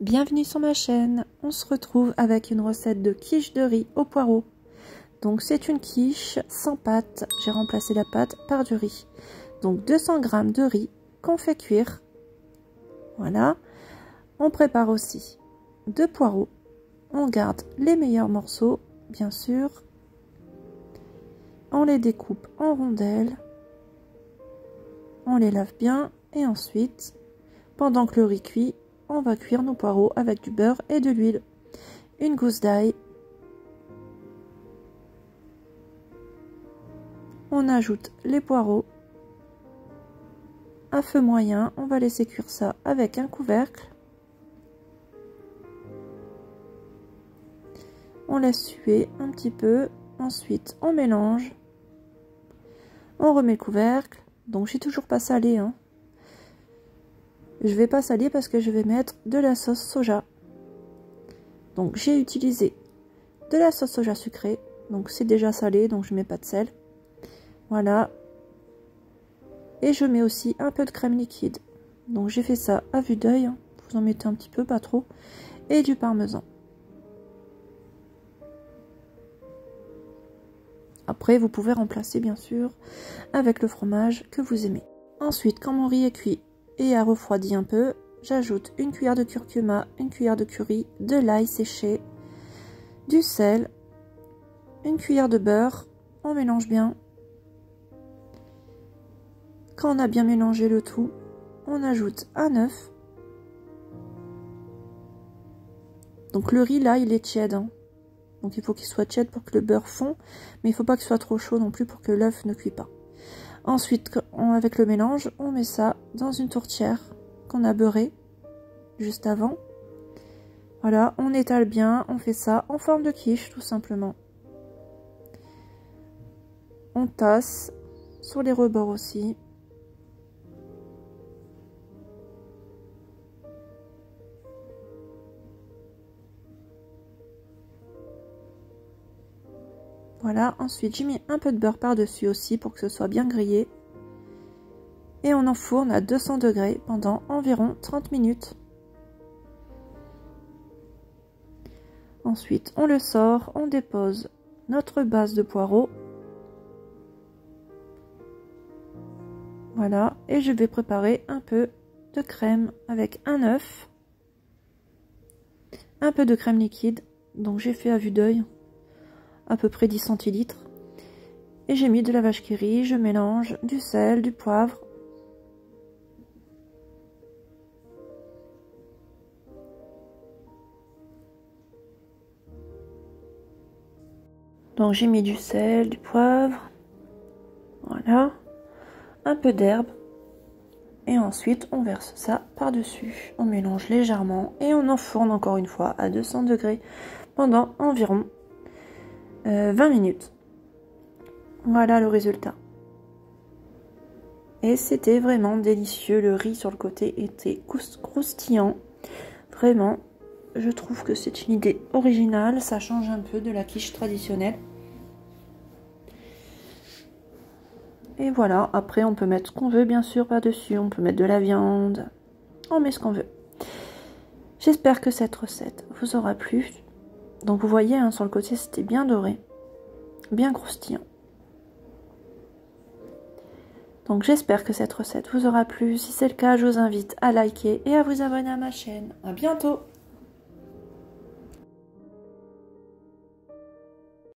Bienvenue sur ma chaîne, on se retrouve avec une recette de quiche de riz au poireau. Donc c'est une quiche sans pâte, j'ai remplacé la pâte par du riz. Donc 200 g de riz qu'on fait cuire. Voilà, on prépare aussi 2 poireaux, on garde les meilleurs morceaux bien sûr. On les découpe en rondelles, on les lave bien et ensuite, pendant que le riz cuit, on va cuire nos poireaux avec du beurre et de l'huile. Une gousse d'ail. On ajoute les poireaux. À feu moyen, on va laisser cuire ça avec un couvercle. On laisse suer un petit peu. Ensuite, on mélange. On remet le couvercle. Donc, j'ai toujours pas salé, hein. Je vais pas saler parce que je vais mettre de la sauce soja. Donc j'ai utilisé de la sauce soja sucrée. Donc c'est déjà salé, donc je mets pas de sel. Voilà. Et je mets aussi un peu de crème liquide. Donc j'ai fait ça à vue d'œil. Vous en mettez un petit peu, pas trop. Et du parmesan. Après vous pouvez remplacer bien sûr avec le fromage que vous aimez. Ensuite quand mon riz est cuit et a refroidi un peu, j'ajoute une cuillère de curcuma, une cuillère de curry, de l'ail séché, du sel, une cuillère de beurre. On mélange bien. Quand on a bien mélangé le tout, on ajoute un œuf. Donc le riz là, il est tiède, hein. Donc il faut qu'il soit tiède pour que le beurre fond, mais il ne faut pas qu'il soit trop chaud non plus pour que l'œuf ne cuit pas. Ensuite, avec le mélange, on met ça dans une tourtière qu'on a beurrée juste avant. Voilà, on étale bien, on fait ça en forme de quiche tout simplement. On tasse sur les rebords aussi. Voilà, ensuite j'ai mis un peu de beurre par-dessus aussi pour que ce soit bien grillé. Et on enfourne à 200 degrés pendant environ 30 minutes. Ensuite, on le sort, on dépose notre base de poireaux. Voilà, et je vais préparer un peu de crème avec un œuf, un peu de crème liquide, donc j'ai fait à vue d'œil, à peu près 10 centilitres. Et j'ai mis de la vache qui rit, je mélange du sel, du poivre. Donc j'ai mis du sel, du poivre, voilà, un peu d'herbe. Et ensuite on verse ça par-dessus. On mélange légèrement et on enfourne encore une fois à 200 degrés pendant environ 20 minutes. Voilà le résultat. Et c'était vraiment délicieux. Le riz sur le côté était croustillant. Vraiment, je trouve que c'est une idée originale. Ça change un peu de la quiche traditionnelle. Et voilà, après on peut mettre ce qu'on veut bien sûr par-dessus. On peut mettre de la viande. On met ce qu'on veut. J'espère que cette recette vous aura plu. Donc vous voyez, hein, sur le côté c'était bien doré. Bien croustillant. Donc j'espère que cette recette vous aura plu. Si c'est le cas, je vous invite à liker et à vous abonner à ma chaîne. À bientôt!